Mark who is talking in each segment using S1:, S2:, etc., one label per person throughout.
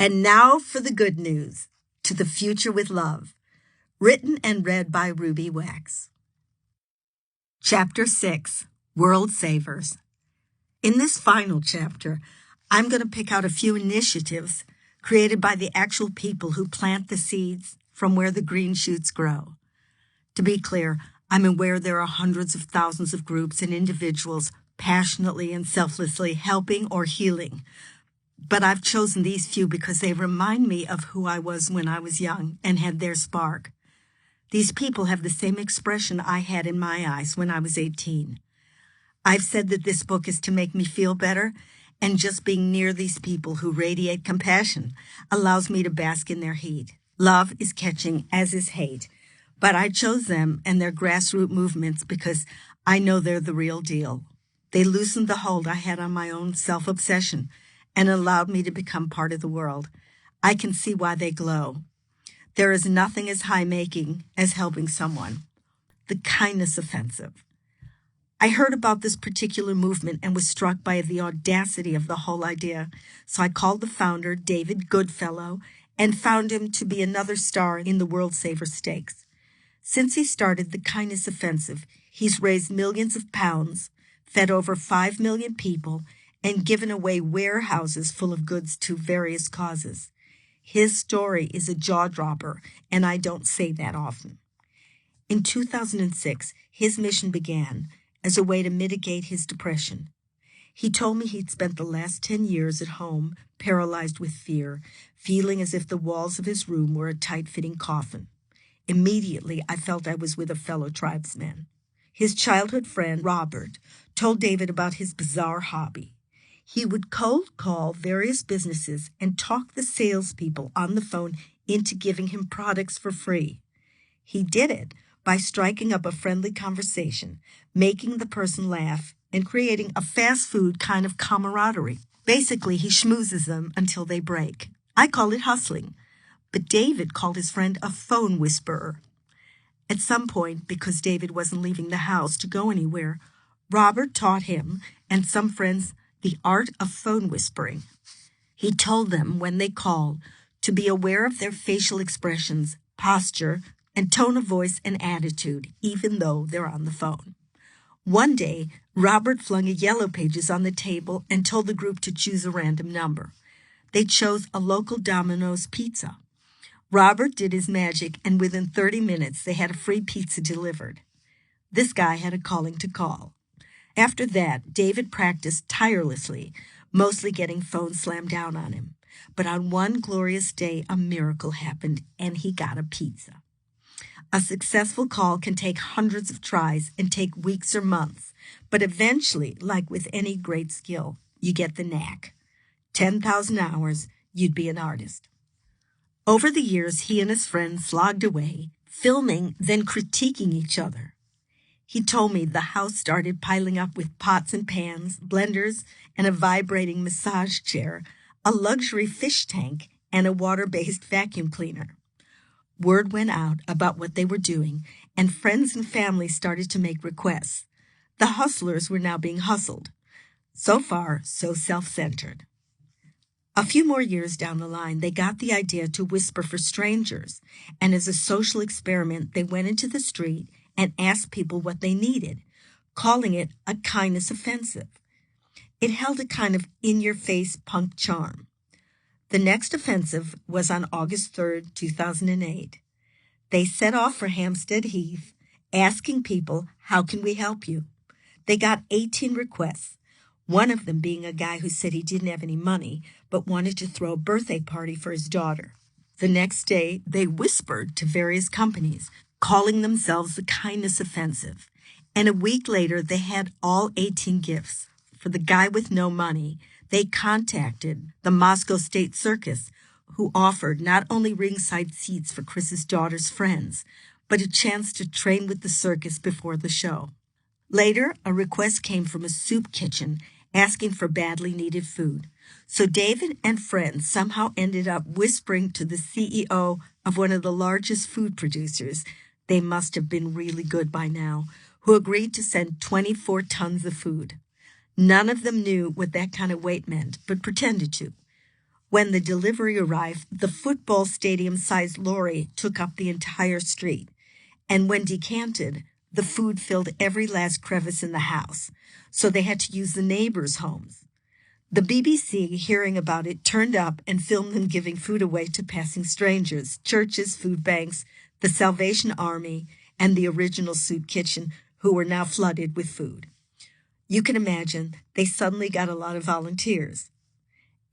S1: And now for the good news, To the Future with Love, written and read by Ruby Wax. Chapter 6, World Savers. In this final chapter, I'm going to pick out a few initiatives created by the actual people who plant the seeds from where the green shoots grow. To be clear, I'm aware there are hundreds of thousands of groups and individuals passionately and selflessly helping or healing. But I've chosen these few because they remind me of who I was when I was young and had their spark. These people have the same expression I had in my eyes when I was 18. I've said that this book is to make me feel better, and just being near these people who radiate compassion allows me to bask in their heat. Love is catching, as is hate. But I chose them and their grassroots movements because I know they're the real deal. They loosened the hold I had on my own self-obsession and allowed me to become part of the world. I can see why they glow. There is nothing as high-making as helping someone. The kindness offensive. I heard about this particular movement and was struck by the audacity of the whole idea, so I called the founder, David Goodfellow, and found him to be another star in the World Saver Stakes. Since he started the Kindness Offensive, he's raised millions of pounds, fed over 5 million people, and given away warehouses full of goods to various causes. His story is a jaw-dropper, and I don't say that often. In 2006, his mission began as a way to mitigate his depression. He told me he'd spent the last 10 years at home, paralyzed with fear, feeling as if the walls of his room were a tight-fitting coffin. Immediately, I felt I was with a fellow tribesman. His childhood friend, Robert, told David about his bizarre hobby. He would cold call various businesses and talk the salespeople on the phone into giving him products for free. He did it by striking up a friendly conversation, making the person laugh, and creating a fast food kind of camaraderie. Basically, he schmoozes them until they break. I call it hustling, but David called his friend a phone whisperer. At some point, because David wasn't leaving the house to go anywhere, Robert taught him and some friends the art of phone whispering. He told them when they called to be aware of their facial expressions, posture, and tone of voice and attitude, even though they're on the phone. One day, Robert flung a Yellow Pages on the table and told the group to choose a random number. They chose a local Domino's pizza. Robert did his magic, and within 30 minutes, they had a free pizza delivered. This guy had a calling to call. After that, David practiced tirelessly, mostly getting phones slammed down on him. But on one glorious day, a miracle happened, and he got a pizza. A successful call can take hundreds of tries and take weeks or months, but eventually, like with any great skill, you get the knack. 10,000 hours, you'd be an artist. Over the years, he and his friends slogged away, filming, then critiquing each other. He told me the house started piling up with pots and pans, blenders, and a vibrating massage chair, a luxury fish tank, and a water-based vacuum cleaner. Word went out about what they were doing, and friends and family started to make requests. The hustlers were now being hustled. So far, so self-centered. A few more years down the line, they got the idea to whisper for strangers, and as a social experiment, they went into the street and asked people what they needed, calling it a kindness offensive. It held a kind of in-your-face punk charm. The next offensive was on August 3rd, 2008. They set off for Hampstead Heath, asking people, "How can we help you?" They got 18 requests, one of them being a guy who said he didn't have any money, but wanted to throw a birthday party for his daughter. The next day, they whispered to various companies, calling themselves the Kindness Offensive. And a week later, they had all 18 gifts. For the guy with no money, they contacted the Moscow State Circus, who offered not only ringside seats for Chris's daughter's friends, but a chance to train with the circus before the show. Later, a request came from a soup kitchen asking for badly needed food. So David and friends somehow ended up whispering to the CEO of one of the largest food producers, they must have been really good by now, who agreed to send 24 tons of food. None of them knew what that kind of weight meant, but pretended to. When the delivery arrived, the football stadium-sized lorry took up the entire street. And when decanted, the food filled every last crevice in the house, so they had to use the neighbors' homes. The BBC, hearing about it, turned up and filmed them giving food away to passing strangers, churches, food banks, the Salvation Army, and the original soup kitchen, who were now flooded with food. You can imagine they suddenly got a lot of volunteers.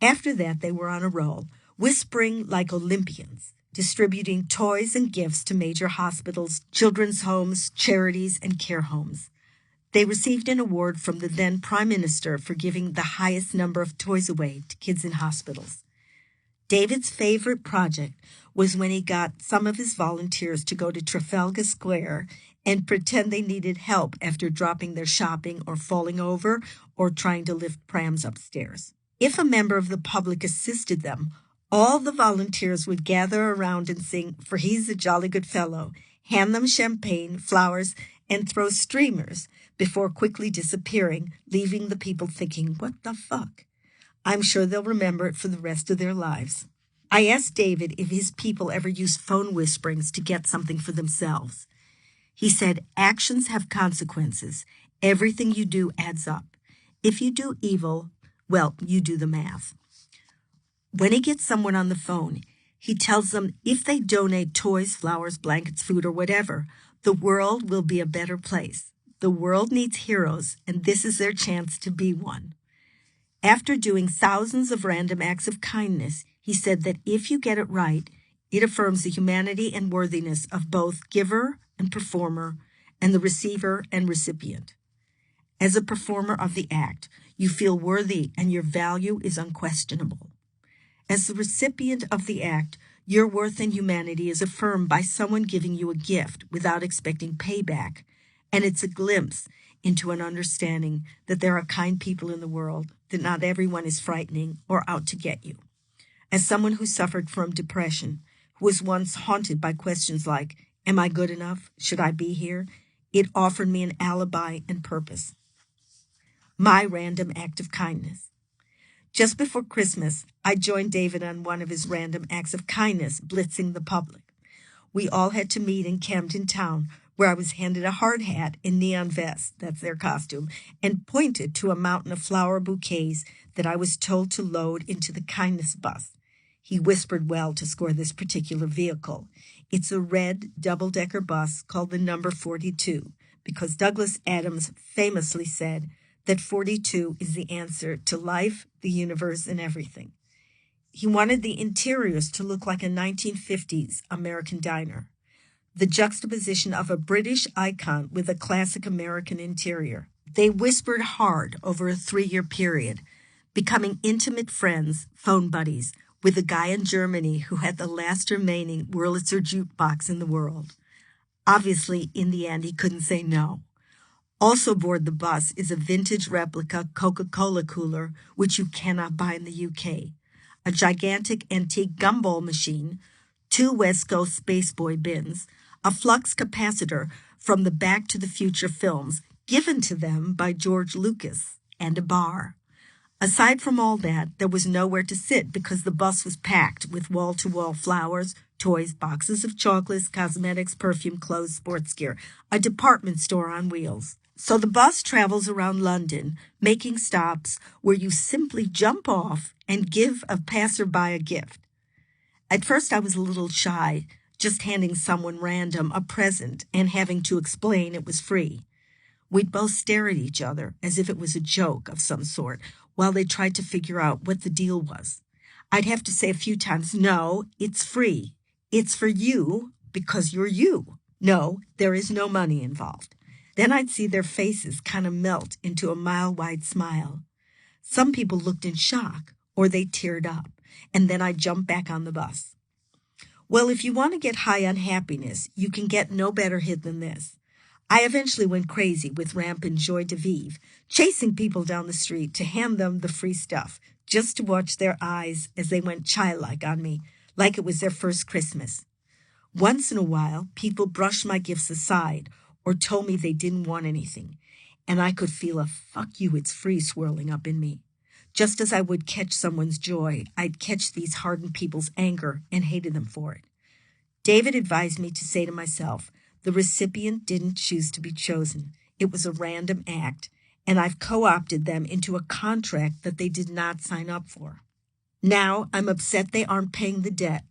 S1: After that, they were on a roll, whispering like Olympians, distributing toys and gifts to major hospitals, children's homes, charities, and care homes. They received an award from the then Prime Minister for giving the highest number of toys away to kids in hospitals. David's favorite project was when he got some of his volunteers to go to Trafalgar Square and pretend they needed help after dropping their shopping or falling over or trying to lift prams upstairs. If a member of the public assisted them, all the volunteers would gather around and sing, "For He's a Jolly Good Fellow," hand them champagne, flowers, and throw streamers before quickly disappearing, leaving the people thinking, "What the fuck?" I'm sure they'll remember it for the rest of their lives. I asked David if his people ever use phone whisperings to get something for themselves. He said, "Actions have consequences. Everything you do adds up. If you do evil, well, you do the math." When he gets someone on the phone, he tells them if they donate toys, flowers, blankets, food, or whatever, the world will be a better place. The world needs heroes, and this is their chance to be one. After doing thousands of random acts of kindness, he said that if you get it right, it affirms the humanity and worthiness of both giver and performer, and the receiver and recipient. As a performer of the act, you feel worthy and your value is unquestionable. As the recipient of the act, your worth and humanity is affirmed by someone giving you a gift without expecting payback, and it's a glimpse into an understanding that there are kind people in the world, that not everyone is frightening or out to get you. As someone who suffered from depression, who was once haunted by questions like, "Am I good enough? Should I be here?" it offered me an alibi and purpose. My random act of kindness. Just before Christmas, I joined David on one of his random acts of kindness, blitzing the public. We all had to meet in Camden Town, where I was handed a hard hat and neon vest, that's their costume, and pointed to a mountain of flower bouquets that I was told to load into the kindness bus. He whispered well to score this particular vehicle. It's a red double-decker bus called the number 42, because Douglas Adams famously said that 42 is the answer to life, the universe, and everything. He wanted the interiors to look like a 1950s American diner. The juxtaposition of a British icon with a classic American interior. They whispered hard over a 3-year period, becoming intimate friends, phone buddies, with a guy in Germany who had the last remaining Wurlitzer jukebox in the world. Obviously, in the end, he couldn't say no. Also aboard the bus is a vintage replica Coca-Cola cooler, which you cannot buy in the UK, a gigantic antique gumball machine, 2 West Coast Spaceboy bins, a flux capacitor from the Back to the Future films given to them by George Lucas, and a bar. Aside from all that, there was nowhere to sit because the bus was packed with wall-to-wall flowers, toys, boxes of chocolates, cosmetics, perfume, clothes, sports gear, a department store on wheels. So the bus travels around London, making stops where you simply jump off and give a passerby a gift. At first I was a little shy, just handing someone random a present and having to explain it was free. We'd both stare at each other as if it was a joke of some sort while they tried to figure out what the deal was. I'd have to say a few times, "No, it's free. It's for you because you're you. No, there is no money involved." Then I'd see their faces kind of melt into a mile-wide smile. Some people looked in shock or they teared up, and then I'd jump back on the bus. Well, if you want to get high on happiness, you can get no better hit than this. I eventually went crazy with rampant joie de vivre, chasing people down the street to hand them the free stuff, just to watch their eyes as they went childlike on me, like it was their first Christmas. Once in a while, people brushed my gifts aside or told me they didn't want anything, and I could feel a "fuck you, it's free" swirling up in me. Just as I would catch someone's joy, I'd catch these hardened people's anger and hated them for it. David advised me to say to myself, the recipient didn't choose to be chosen. It was a random act, and I've co-opted them into a contract that they did not sign up for. Now I'm upset they aren't paying the debt.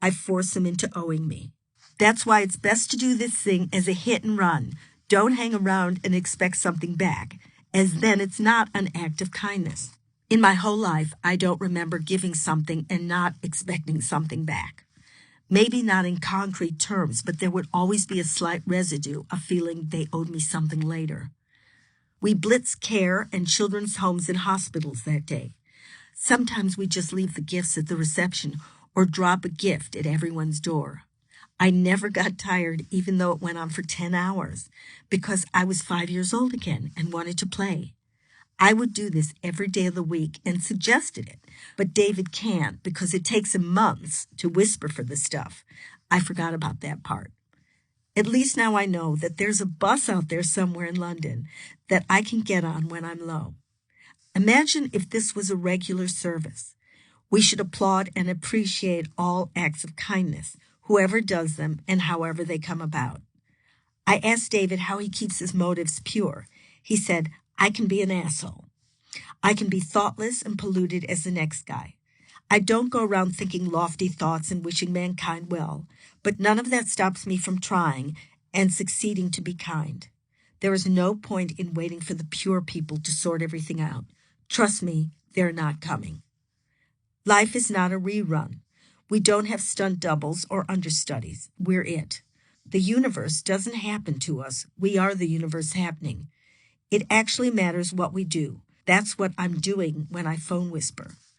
S1: I've forced them into owing me. That's why it's best to do this thing as a hit and run. Don't hang around and expect something back, as then it's not an act of kindness. In my whole life, I don't remember giving something and not expecting something back. Maybe not in concrete terms, but there would always be a slight residue of feeling they owed me something later. We blitzed care and children's homes and hospitals that day. Sometimes we just leave the gifts at the reception or drop a gift at everyone's door. I never got tired, even though it went on for 10 hours, because I was 5 years old again and wanted to play. I would do this every day of the week and suggested it, but David can't because it takes him months to whisper for the stuff. I forgot about that part. At least now I know that there's a bus out there somewhere in London that I can get on when I'm low. Imagine if this was a regular service. We should applaud and appreciate all acts of kindness, whoever does them and however they come about. I asked David how he keeps his motives pure. He said, I can be an asshole. I can be thoughtless and polluted as the next guy. I don't go around thinking lofty thoughts and wishing mankind well, but none of that stops me from trying and succeeding to be kind. There is no point in waiting for the pure people to sort everything out. Trust me, they're not coming. Life is not a rerun. We don't have stunt doubles or understudies. We're it. The universe doesn't happen to us. We are the universe happening. It actually matters what we do. That's what I'm doing when I phone whisper.